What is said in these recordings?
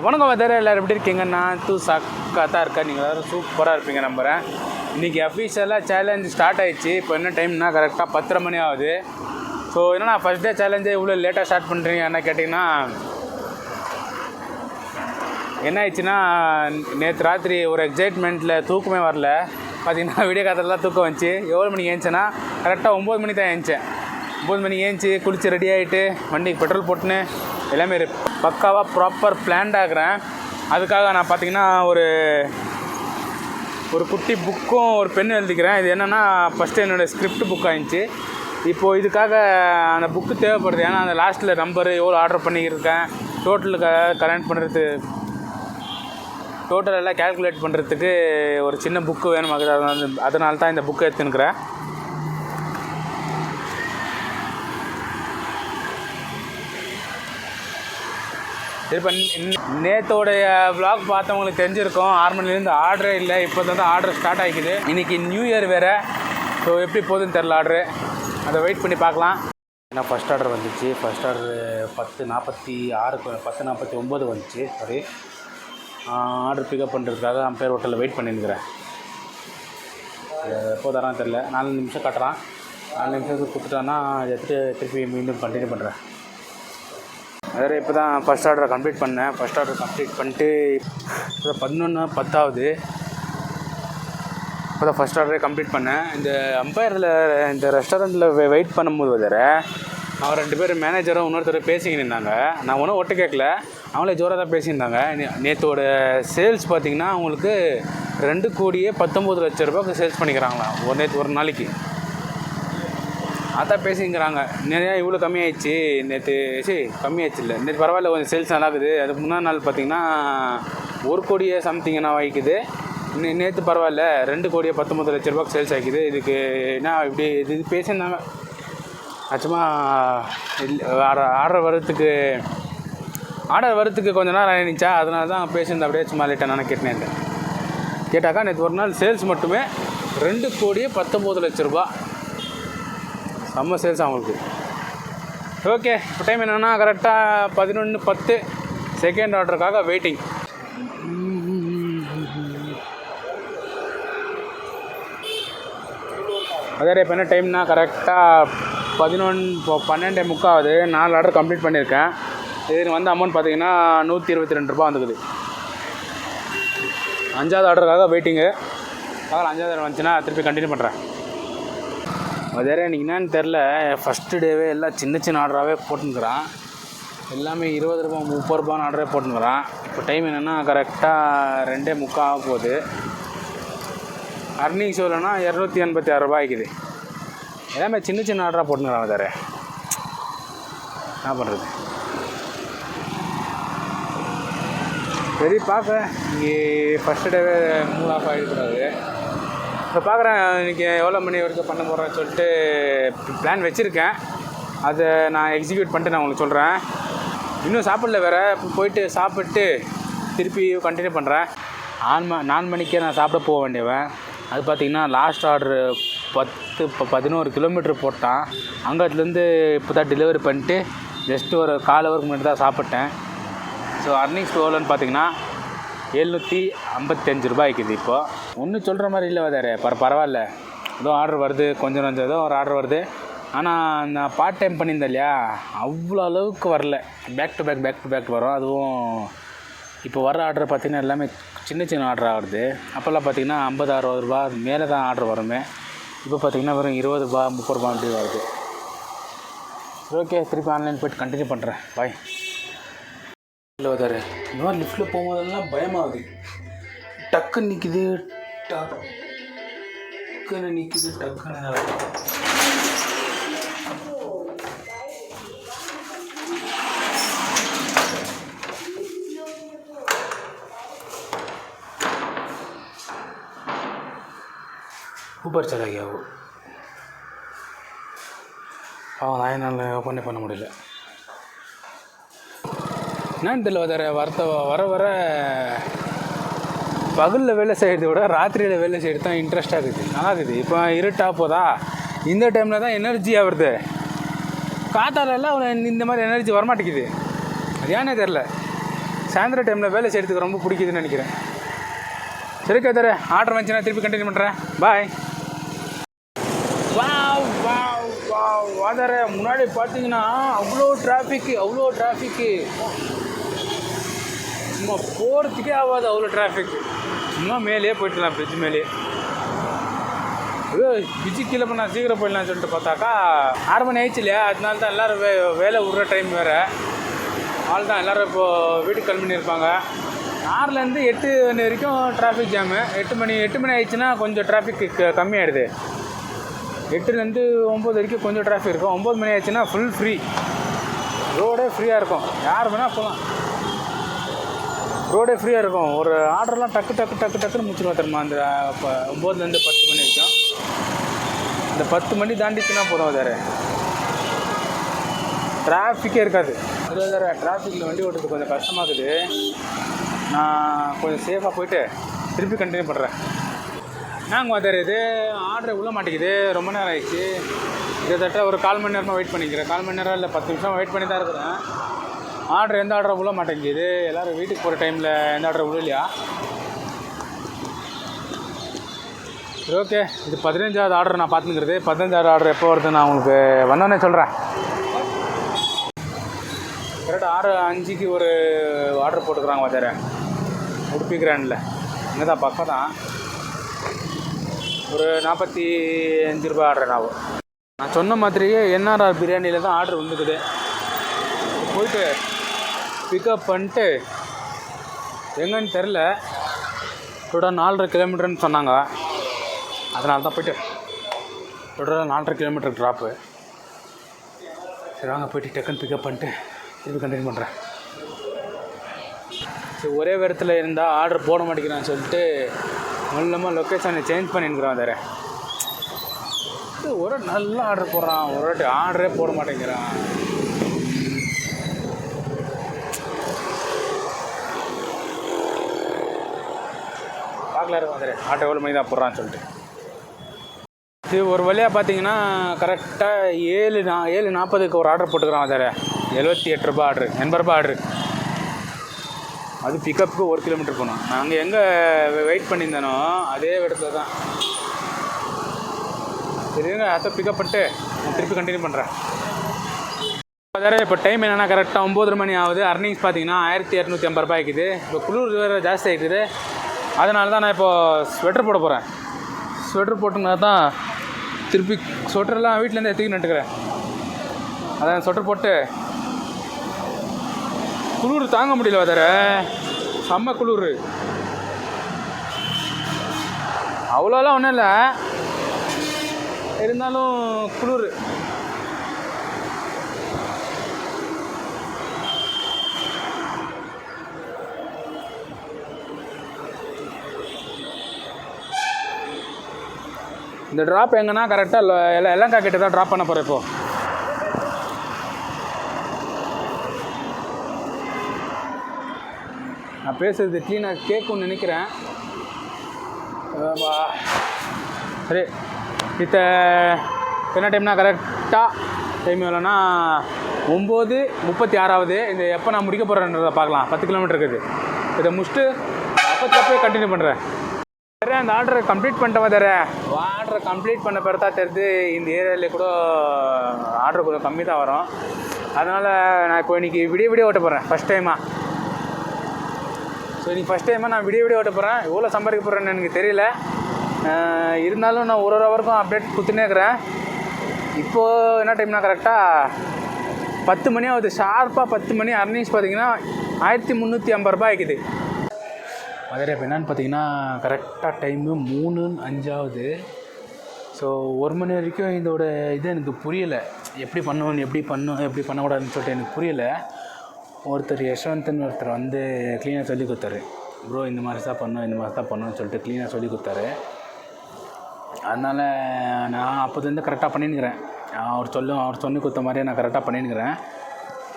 வணக்கம் வேறு எல்லோரும் எப்படி இருக்கீங்க? நான் சக்காக தான் இருக்கேன். நீங்கள் எல்லோரும் சூப்பராக இருப்பீங்க நம்புகிறேன். இன்றைக்கி அஃபீஷியலாக சேலஞ்சு ஸ்டார்ட் ஆகிடுச்சு. இப்போ என்ன டைம்னா கரெக்டாக 10:30 மணி ஆகுது. ஸோ என்னன்னா ஃபஸ்ட் டே சேலஞ்சே இவ்வளோ லேட்டாக ஸ்டார்ட் பண்ணுறீங்க என்ன கேட்டிங்கன்னா, என்ன ஆயிடுச்சுன்னா நேற்று ராத்திரி ஒரு எக்ஸைட்மெண்ட்டில் தூக்கமே வரல. பார்த்திங்கன்னா வீடியோ காலத்தில் தூக்கம் வந்துச்சு. எவ்வளோ மணிக்கு ஏந்துச்சேன்னா கரெக்டாக 9 மணி தான் ஏந்துச்சேன். 9 மணிக்கு ஏந்துச்சி குளித்து ரெடி ஆகிட்டு வண்டிக்கு பெட்ரோல் போட்டுன்னு எல்லாமே பக்காவாக ப்ராப்பர் பிளான்ட் ஆகிறேன். அதுக்காக நான் பார்த்திங்கன்னா ஒரு குட்டி புக்கும் ஒரு பென் எழுதிக்கிறேன். இது என்னென்னா ஃபஸ்ட்டு என்னோடய ஸ்கிரிப்ட் புக் ஆகிடுச்சு. இப்போது இதுக்காக அந்த புக்கு தேவைப்படுது. ஏன்னா அந்த லாஸ்ட்டில் நம்பரு எவ்வளோ ஆர்டர் பண்ணியிருக்கேன், டோட்டலுக்கு கனெக்ட் பண்ணுறது, டோட்டல் எல்லாம் கேல்குலேட் பண்ணுறதுக்கு ஒரு சின்ன புக்கு வேணும். அதனால தான் இந்த புக்கு எடுத்துன்னுக்கிறேன். இப்போ நேற்றோடைய விளாக் பார்த்தவங்களுக்கு தெரிஞ்சிருக்கும். 6 மணிலேருந்து ஆர்டரே இல்லை. இப்போ தான் ஆர்டர் ஸ்டார்ட் ஆகிக்குது. இன்றைக்கி நியூ இயர் வேறு. ஸோ எப்படி போகுதுன்னு தெரில ஆர்டரு. அதை வெயிட் பண்ணி பார்க்கலாம். ஏன்னா ஃபஸ்ட் ஆர்டர் வந்துச்சு. ஃபஸ்ட் ஆர்டரு 10:49 வந்துச்சு. சாரி, ஆர்டர் பிக்கப் பண்ணுறதுக்காக அம்பேர் ஹோட்டலில் வெயிட் பண்ணியிருக்கிறேன். எப்போ தரான்னு தெரில. 4 நிமிஷம் கட்டுறான். 4 நிமிஷத்துக்கு கொடுத்துட்டான்னா அதை எடுத்துகிட்டு திருப்பி மீண்டும் கண்டினியூ பண்ணுறேன். வேறு இப்போ தான் ஃபஸ்ட் ஆர்டரை கம்ப்ளீட் பண்ணேன். ஃபஸ்ட் ஆர்டர் கம்ப்ளீட் பண்ணிட்டு இப்போ 11:10 ஆகுது. இப்போ தான் ஃபஸ்ட் ஆர்டரே கம்ப்ளீட் பண்ணேன். இந்த அம்பையரில் இந்த ரெஸ்டாரண்ட்டில் வெயிட் பண்ணும்போது வேறு அவன் 2 பேர் மேனேஜரும் இன்னொருத்தர் பேசிக்கின்னு இருந்தாங்க. நான் ஒன்றும் ஒட்டு கேட்கல, அவங்களே ஜோராக தான் பேசியிருந்தாங்க. நேற்றோட சேல்ஸ் பார்த்திங்கன்னா அவங்களுக்கு 2,19 லட்ச ரூபாய்க்கு சேல்ஸ் பண்ணிக்கிறாங்களாம் நேற்று ஒரு நாளைக்கு. அதான் பேசிங்கிறாங்க. நிறையா இவ்வளோ கம்மியாயிடுச்சு நேற்று. கம்மியாயிடுச்சு இல்லை, நேற்று பரவாயில்ல, கொஞ்சம் சேல்ஸ் நல்லாக்குது. அதுக்கு முன்னாடி நாள் பார்த்திங்கன்னா 1 கோடியே சம்திங் என்ன வாங்கிக்குது. நேற்று பரவாயில்ல 2,19 லட்ச ரூபாய்க்கு சேல்ஸ் ஆகிக்குது. இதுக்கு என்ன இப்படி இது பேசியிருந்தாங்க. ஆச்சுமா ஆர்டர் வரத்துக்கு கொஞ்சம் நேரம் ஆகிடுச்சா, அதனால தான் பேசியிருந்தேன். அப்படியே சும்மா லேட்டாக நான் கேட்டேன். கேட்டாக்கா நேற்று ஒரு நாள் சேல்ஸ் மட்டுமே 2,19 லட்ச ரூபா. செம்ம சேல்ஸ் அவங்களுக்கு. ஓகே, இப்போ டைம் என்னென்னா கரெக்டாக 11:10. செகண்ட் ஆர்டருக்காக வெயிட்டிங். அதே இப்போ என்ன டைம்னா கரெக்டாக 12:30 ஆகுது. 4 ஆர்டர் கம்ப்ளீட் பண்ணியிருக்கேன். இதுக்கு வந்து அமௌண்ட் பார்த்திங்கன்னா 122 ரூபா வந்துக்குது. 5வது ஆர்டருக்காக வெயிட்டிங்கு. 5வது ஆர்டர் வந்துச்சுன்னா திருப்பி கண்டினியூ பண்ணுறேன். வேறு எனக்கு என்னன்னு தெரில, ஃபஸ்ட்டு டேவே எல்லாம் சின்ன ஆர்டராகவே போட்டுன்னுக்குறான். எல்லாமே 20 ரூபா 30 ரூபான்னு ஆர்டரே போட்டுன்னுக்குறான். இப்போ டைம் என்னென்னா கரெக்டாக 2:30 ஆக போகுது. அர்னிங் சொல்லணும்னா 286 ரூபாய்க்குது. எல்லாமே சின்ன ஆர்டராக போட்டுன்னுக்குறான். வேறு என்ன பண்ணுறது? சரி பார்க்க, இங்கே ஃபஸ்ட்டு டேவே மூவ் ஆஃப் ஆகிடக்கூடாது. இப்போ பார்க்குறேன் இன்றைக்கி எவ்வளோ மணி வரைக்கும் பண்ண போகிறேன்னு சொல்லிட்டு பிளான் வச்சுருக்கேன். அதை நான் எக்ஸிக்யூட் பண்ணிட்டு நான் உங்களுக்கு சொல்கிறேன். இன்னும் சாப்பிடல வேறு. இப்போ போயிட்டு சாப்பிட்டு திருப்பி கண்டினியூ பண்ணுறேன். 4 மணிக்கே நான் சாப்பிட போக வேண்டியவன். அது பார்த்திங்கன்னா லாஸ்ட் ஆர்டரு 11 கிலோமீட்டர் போட்டான். அங்கத்துலேருந்து இப்போ தான் டெலிவரி பண்ணிட்டு ஜஸ்ட்டு ஒரு 1/4 ஹவருக்கு முன்னாடி தான் சாப்பிட்டேன். ஸோ அர்னிங்ஸ் எவ்வளோன்னு பார்த்திங்கன்னா 755 ரூபாய்க்குது. இப்போது ஒன்றும் சொல்கிற மாதிரி இல்லை வேறு. பரவாயில்ல, ஏதோ ஆர்டர் வருது, கொஞ்சம் ஏதோ ஒரு ஆர்டர் வருது. ஆனால் நான் பார்ட் டைம் பண்ணியிருந்தேன் இல்லையா, அவ்வளோ அளவுக்கு வரல. பேக் டு பேக் வரும். அதுவும் இப்போ வர ஆர்டர் பார்த்திங்கன்னா எல்லாமே சின்ன ஆர்டர் ஆகுது. அப்போல்லாம் பார்த்திங்கன்னா 50-60 ரூபா மேலே தான் ஆர்டர் வருமே. இப்போ பார்த்திங்கன்னா வெறும் 20 ரூபா 30 ரூபா அப்படி வருது. ஓகே, திருப்பி ஆன்லைன் போய்ட்டு கண்டினியூ பண்ணுறேன். பாய். இல்லை வேறு இந்த மாதிரி லிஃப்ட்டில் போகும்போதெல்லாம் பயமாகுது. டக்குன்னு நிற்குது, டக்குன்னு ஊபர் चला गया वो. நான் என்னால் ஓப்பனே பண்ண முடியல. என்னன்னு தெரியல. வர பகலில் வேலை செய்கிறத விட ராத்திரியில் வேலை செய்கிறது தான் இன்ட்ரெஸ்ட்டாக இருக்குது. நல்லா இருக்குது. இப்போ இருட்டாக போதா, இந்த டைமில் தான் எனர்ஜியாக வருது. காத்தாலெல்லாம் இந்த மாதிரி எனர்ஜி வரமாட்டேங்குது. அது ஏன்னே தெரில. சாயந்தர டைமில் வேலை செய்கிறதுக்கு ரொம்ப பிடிக்குதுன்னு நினைக்கிறேன். சரி கதர், ஆர்டர் வந்துச்சுன்னா திருப்பி கண்டினியூ பண்ணுறேன். பாய். வாதர முன்னாடி பார்த்தீங்கன்னா அவ்வளோ டிராஃபிக்கு சும்மா போகிறதுக்கே ஆகாது, அவ்வளோ டிராஃபிக். சும்மா மேலேயே போயிட்டுலாம், பிரிட்ஜ் மேலேயே. பிரிட்ஜு கீழே நான் சீக்கிரம் போயிடலாம்னு சொல்லிட்டு பார்த்தாக்கா 6 மணி ஆயிடுச்சு இல்லையா, அதனால தான் எல்லோரும் வேலை விட்ற டைம் வேறு. ஆள் தான் எல்லோரும் இப்போது வீட்டுக்கு கிளம்பி இருப்பாங்க. 6லேருந்து 8 மணி வரைக்கும் டிராஃபிக் ஜாமு. 8 மணி ஆயிடுச்சுன்னா கொஞ்சம் டிராஃபிக் கம்மியாகிடுது. 8லேருந்து 9 வரைக்கும் கொஞ்சம் டிராஃபிக் இருக்கும். 9 மணி ஆயிடுச்சுன்னா ஃபுல் ஃப்ரீ, ரோடே ஃப்ரீயாக இருக்கும். யார் வேணால் போகலாம், ரோடே ஃப்ரீயாக இருக்கும். ஒரு ஆர்டர்லாம் டக்குன்னு முடிச்சிடுவோம் தெரியுமா. அந்த 9லேருந்து 10 மணி வரைக்கும். இந்த 10 மணி தாண்டிச்சுன்னா போதும், வேறு டிராஃபிக்கே இருக்காது. அது வேறு டிராஃபிக்கில் வண்டி ஓட்டுறது கொஞ்சம் கஷ்டமாக இருக்குது. நான் கொஞ்சம் சேஃபாக போயிட்டு திருப்பி கண்டினியூ பண்ணுறேன். நாங்கள் வாதர் இது ஆர்டர் உள்ள மாட்டேங்குது, ரொம்ப நேரம் ஆகிடுச்சு. கிட்டத்தட்ட ஒரு 1/4 மணி நேரமாக வெயிட் பண்ணிக்கிறேன். 1/4 மணி நேரம் இல்லை, 10 நிமிஷம் வெயிட் பண்ணி தான் இருக்கிறேன். ஆர்டர் எந்த ஆர்டரை உள்ள மாட்டேங்குது. எல்லோரும் வீட்டுக்கு போகிற டைமில் எந்த ஆர்டரை விடலையா? சரி, ஓகே. இது 15வது ஆர்டர் நான் பார்த்துங்கிறது. 15வது ஆர்டர் எப்போ வருது நான் உங்களுக்கு வந்தோடனே சொல்கிறேன். கரெக்டாக 6:05க்கு ஒரு ஆர்டர் போட்டுக்கிறாங்க வாதர், உடுப்பி கிராண்டில். இங்கே தான் பக்கம் தான். ஒரு 45 ரூபா ஆர்டர் ஆகும். நான் சொன்ன மாதிரியே என்ஆர்ஆர் பிரியாணியில் தான் ஆர்டர் வந்துக்குது. போயிட்டு பிக்கப் பண்ணிட்டு எங்கன்னு தெரில, டோட்டல் 4.5 கிலோமீட்டர்னு சொன்னாங்க. அதனால தான் போய்ட்டு டோட்டலாக 4.5 கிலோமீட்டர் ட்ராப்பு. சரி வாங்க போய்ட்டு டக்குன்னு பிக்கப் பண்ணிட்டு திருப்பி கண்டினியூ பண்ணுறேன். சரி, ஒரே இடத்துல இருந்தால் ஆர்டர் போட மாட்டேங்கிறான்னு சொல்லிட்டு மெல்லமாக லொக்கேஷனை சேஞ்ச் பண்ணிருக்கிறான். வேறு ஒரு நல்ல ஆர்டர் போடுறான், ஒரு வாட்டி ஆர்டரே போட மாட்டேங்கிறான். பார்க்கல மாதிரி ஆட்டோ எவ்வளோ மணி தான் போடுறான்னு சொல்லிட்டு. இது ஒரு வழியாக பார்த்தீங்கன்னா கரெக்டாக 7:40க்கு ஒரு ஆர்டர் போட்டுக்கிறான். வேறு 78 ரூபா ஆர்டரு, 80 ரூபா ஆர்டரு. அது பிக்கப்புக்கு 1 கிலோமீட்டர் போகணும். நாங்கள் எங்கே வெயிட் பண்ணியிருந்தேனோ அதே இடத்துல தான். சரிங்க, அதை பிக்கப் பண்ணிட்டு நான் திருப்பி கண்டினியூ பண்ணுறேன். வேறு இப்போ டைம் என்னென்னா கரெக்டாக 9 மணி ஆகுது. அர்னிங்ஸ் பார்த்தீங்கன்னா 1250 ரூபாய் இருக்குது. இப்போ குளிர் வேறு ஜாஸ்தி ஆகிடுது. அதனால தான் நான் இப்போது ஸ்வெட்டர் போட போகிறேன். ஸ்வெட்டர் போட்டுங்கன்னா தான் திருப்பி ஸ்வெட்டர்லாம் வீட்டிலேருந்து எடுத்துக்கி நட்டுக்கிறேன். அதான் ஸ்வெட்டர் போட்டு குளிர் தாங்க முடியல. வேறு செம்ம குளிர். அவ்வளோலாம் ஒன்றும் இல்லை, இருந்தாலும் குளிர். இந்த ட்ராப் எங்கன்னா கரெக்டாக எல்லங்கா கிட்ட தான் ட்ராப் பண்ண போகிறேன். இப்போது நான் பேசுகிறது க்ளீனாக கேட்கும்னு நினைக்கிறேன். சரி, இப்போ என்ன டைம்னா கரெக்டாக டைம் எவ்வளோன்னா 9:36 ஆகுது. இந்த எப்போ நான் முடிக்க போகிறேன்றதை பார்க்கலாம். 10 கிலோமீட்டர் இருக்குது. இதை முடிச்சுட்டு அப்போ கண்டினியூ பண்ணுறேன். சரி, அந்த ஆர்டரை கம்ப்ளீட் பண்ணிட்டேன். வேறு ஆர்டரை கம்ப்ளீட் பண்ண பிறகு தான் தெரியுது இந்த ஏரியாவிலே கூட ஆர்டர் கொஞ்சம் கம்மி தான் வரும். அதனால் நான் இப்போ இன்றைக்கி விடிய ஓட்ட போகிறேன் ஃபஸ்ட் டைமாக. ஸோ இன்றைக்கி ஃபஸ்ட் டைமாக நான் விடிய ஓட்ட போகிறேன். எவ்வளோ சம்பாதிக்க போகிறேன்னு எனக்கு தெரியல. இருந்தாலும் நான் ஒரு ஹவருக்கும் அப்டேட் கொடுத்துனே இருக்கிறேன். இப்போது என்ன டைம்னா கரெக்டாக 10 மணி ஆகுது. ஷார்ப்பாக 10 மணி. அர்னிங்ஸ் பார்த்தீங்கன்னா 1350 ரூபாய் இருக்குது. அதே இப்போ என்னென்னு பார்த்தீங்கன்னா கரெக்டாக டைமு 3:05 ஆகுது. ஸோ 1 மணி வரைக்கும் இதோட இது எனக்கு புரியலை. எப்படி பண்ணக்கூடாதுன்னு சொல்லிட்டு எனக்கு புரியலை. ஒருத்தர் யஷ்வந்த்னு ஒருத்தர் வந்து க்ளீனாக சொல்லி கொடுத்தாரு. ப்ரோ இந்த மாதிரி தான் பண்ணணும்னு சொல்லிட்டு க்ளீனாக சொல்லி கொடுத்தாரு. அதனால் நான் அப்போதுலேருந்து கரெக்டாக பண்ணின்னுக்கிறேன். அவர் சொல்லி கொடுத்த மாதிரியே நான் கரெக்டாக பண்ணின்னுக்கிறேன்.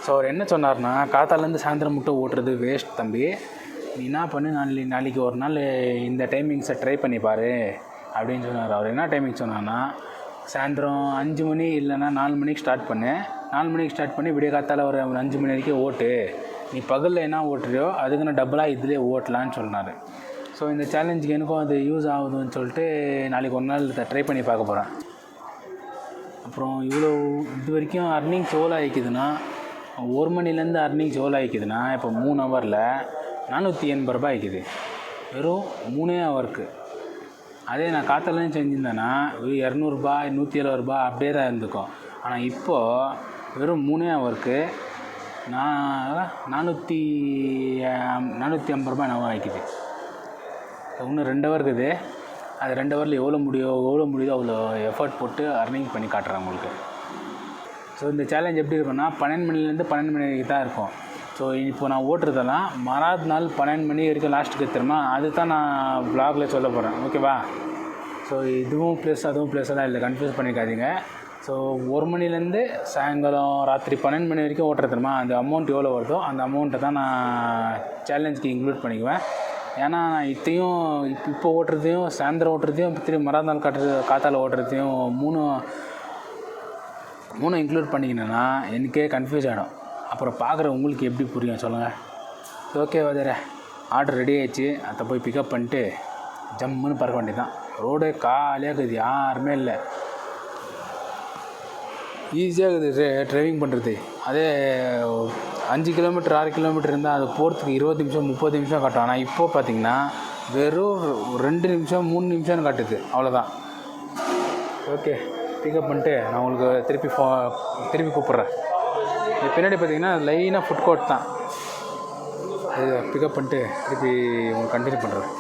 ஸோ அவர் என்ன சொன்னார்னா, காத்தாலேருந்து சாயந்தரம் மட்டும் ஓட்டுறது வேஸ்ட் தம்பி. நீ என்ன பண்ணு, நாளைக்கு ஒரு நாள் இந்த டைமிங்ஸை ட்ரை பண்ணிப்பார் அப்படின்னு சொன்னார். அவர் என்ன டைமிங் சொன்னார்னா, சாயந்தரம் 5 மணி இல்லைன்னா 4 மணிக்கு ஸ்டார்ட் பண்ணு. 4 மணிக்கு ஸ்டார்ட் பண்ணி விடிய காத்தால் ஒரு 5 மணி வரைக்கும் ஓட்டு. நீ பகலில் என்ன ஓட்டுறியோ அதுக்குன்னு டபுளாக இதிலே ஓட்டலான்னு சொன்னார். ஸோ இந்த சேலஞ்சுக்கு எனக்கும் அது யூஸ் ஆகுதுன்னு சொல்லிட்டு நாளைக்கு ஒரு நாள் ட்ரை பண்ணி பார்க்க போகிறேன். அப்புறம் இவ்வளோ இது வரைக்கும் அர்னிங்ஸ் எவ்வளோ ஆகிக்குதுன்னா, 1 மணிலேருந்து அர்னிங்ஸ் எவ்வளோ ஆகிக்குதுன்னா, இப்போ 3 ஹவரில் 480 ரூபாய் ஆகிக்குது. வெறும் 3 ஹவருக்கு. அதே நான் காத்தாலேயும் செஞ்சுருந்தேன்னா 200 170 ரூபா அப்படியே தான் இருந்துக்கும். ஆனால் இப்போது வெறும் 3 ஹவருக்கு நான் 450 ரூபாய் என்னவோ ஆகிக்குது. இன்னும் 2 ஹவர் இருக்குது. அது 2 ஹவரில் எவ்வளோ முடியுதோ அவ்வளோ எஃபர்ட் போட்டு அர்னிங் பண்ணி காட்டுறேன் உங்களுக்கு. ஸோ இந்த சேலஞ்ச் எப்படி இருக்குன்னா, 12 மணிலேருந்து 12 மணி வரைக்கும் தான் இருக்கும். ஸோ இப்போ நான் ஓட்டுறதெல்லாம் மறாவது நாள் 12 மணி வரைக்கும் லாஸ்ட்டுக்கு தெரியுமா, அது தான் நான் வ்ளாகில் சொல்ல போகிறேன். ஓகேவா? ஸோ இதுவும் ப்ளஸ் அதுவும் ப்ளஸ்ஸெல்லாம் இல்லை, கன்ஃபியூஸ் பண்ணிக்காதீங்க. ஸோ 1 மணிலேருந்து சாயங்காலம் ராத்திரி 12 மணி வரைக்கும் ஓட்டுறது தெரியுமா, அந்த அமௌண்ட் எவ்வளோ வருதோ அந்த அமௌண்ட்டை தான் நான் சேலஞ்சுக்கு இன்க்ளூட் பண்ணிக்குவேன். ஏன்னா நான் இத்தையும் இப்போ ஓட்டுறதையும் சாயந்தரம் ஓட்டுறதையும் திரும்பி மறாவது நாள் காத்தால் ஓட்டுறதையும் மூணு இன்க்ளூட் பண்ணிக்கினேன்னா எனக்கே கன்ஃபியூஸ் ஆகிடும். அப்புறம் பார்க்குற உங்களுக்கு எப்படி புரியும் சொல்லுங்கள். ஓகே வேறு ஆர்டர் ரெடி ஆகிடுச்சு. அதை போய் பிக்கப் பண்ணிட்டு ஜம்முன்னு பறக்க வேண்டியது தான். ரோடே காலியாக இருக்குது, யாருமே இல்லை. ஈஸியாக இருக்குது ட்ரைவிங் பண்ணுறது. அதே 5 கிலோமீட்டர் 6 கிலோமீட்டர் இருந்தால் அது போகிறதுக்கு 20 நிமிஷம் 30 நிமிஷம் காட்டும். ஆனால் இப்போது பார்த்திங்கன்னா வெறும் 2 நிமிஷம் 3 நிமிஷம்னு காட்டுது, அவ்வளோதான். ஓகே, பிக்கப் பண்ணிட்டு நான் உங்களுக்கு திருப்பி கூப்பிட்றேன். இது பின்னாடி பார்த்திங்கன்னா லைனாக ஃபுட் கோர்ட் தான். அது பிக்கப் பண்ணிட்டு திருப்பி உங்களுக்கு கண்டினியூ பண்ணுறேன்.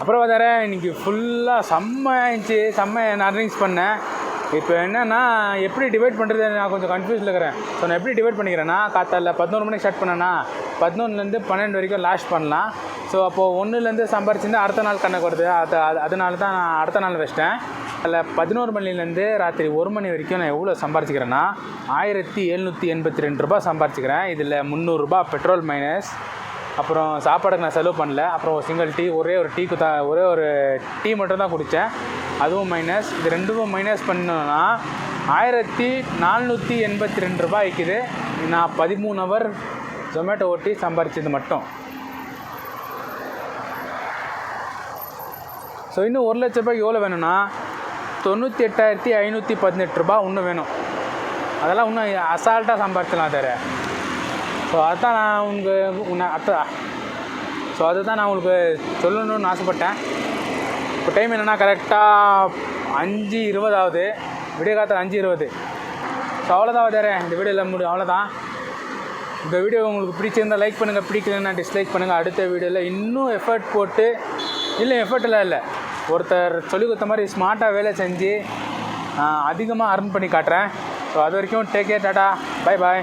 அப்புறம் பார்த்தாரே இன்றைக்கி ஃபுல்லாக செம்ம அர்னிங்ஸ் பண்ணேன். இப்போ என்னென்னா எப்படி டிவைட் பண்ணுறது நான் கொஞ்சம் கன்ஃபியூஸில் இருக்கிறேன். ஸோ நான் எப்படி டிவைட் பண்ணிக்கிறேன்னா, காத்தால 11 மணிக்கு ஸ்டார்ட் பண்ணேன்னா 11லேருந்து 12 வரைக்கும் லாஸ்ட் பண்ணலாம். ஸோ அப்போது 1லேருந்து சம்பாரிச்சிருந்து அடுத்த நாள் கணக்கு வருது. அதனால தான் நான் அடுத்த நாள் வச்சிட்டேன். அதில் 11 மணிலேருந்து ராத்திரி 1 மணி வரைக்கும் நான் எவ்வளோ சம்பாரிச்சிக்கிறேன்னா 1782 ரூபா சம்பாரிச்சிக்கிறேன். இதில் 300 ரூபா பெட்ரோல் மைனஸ். அப்புறம் சாப்பாடுக்கு நான் செலவு பண்ணல. அப்புறம் சிங்கிள் டீ ஒரே ஒரு டீ மட்டும் தான் குடித்தேன், அதுவும் மைனஸ். இது ரெண்டும் மைனஸ் பண்ணோன்னா 1482 ரூபாய் விற்கிது. நான் 13 ஹவர் ஜொமேட்டோ ஓட்டி சம்பாரிச்சது மட்டும். ஸோ இன்னும் 1 லட்ச ரூபாய்க்கு எவ்வளோ வேணும்னா 98,518 ரூபா இன்னும் வேணும். அதெல்லாம் இன்னும் அசால்ட்டாக சம்பாரிச்சலாம் தர. ஸோ அதுதான் நான் உங்களுக்கு சொல்லணும்னு ஆசைப்பட்டேன். இப்போ டைம் என்னென்னா கரெக்டாக 5:20 ஆகுது, விடிய காலத்தில் 5:20. ஸோ அவ்வளோதான் வேறு இந்த வீடியோவில் முடியும். அவ்வளோதான். இந்த வீடியோ உங்களுக்கு பிடிச்சிருந்தால் லைக் பண்ணுங்கள், பிடிக்கலன்னா டிஸ்லைக் பண்ணுங்கள். அடுத்த வீடியோவில் இன்னும் எஃபர்ட் போட்டு எஃபர்ட்டெல்லாம் இல்லை, ஒருத்தர் சொல்லிக் கொடுத்த மாதிரி ஸ்மார்ட்டாக வேலை செஞ்சு அதிகமாக அர்ன் பண்ணி காட்டுறேன். ஸோ அது வரைக்கும் take care, Tata, bye bye.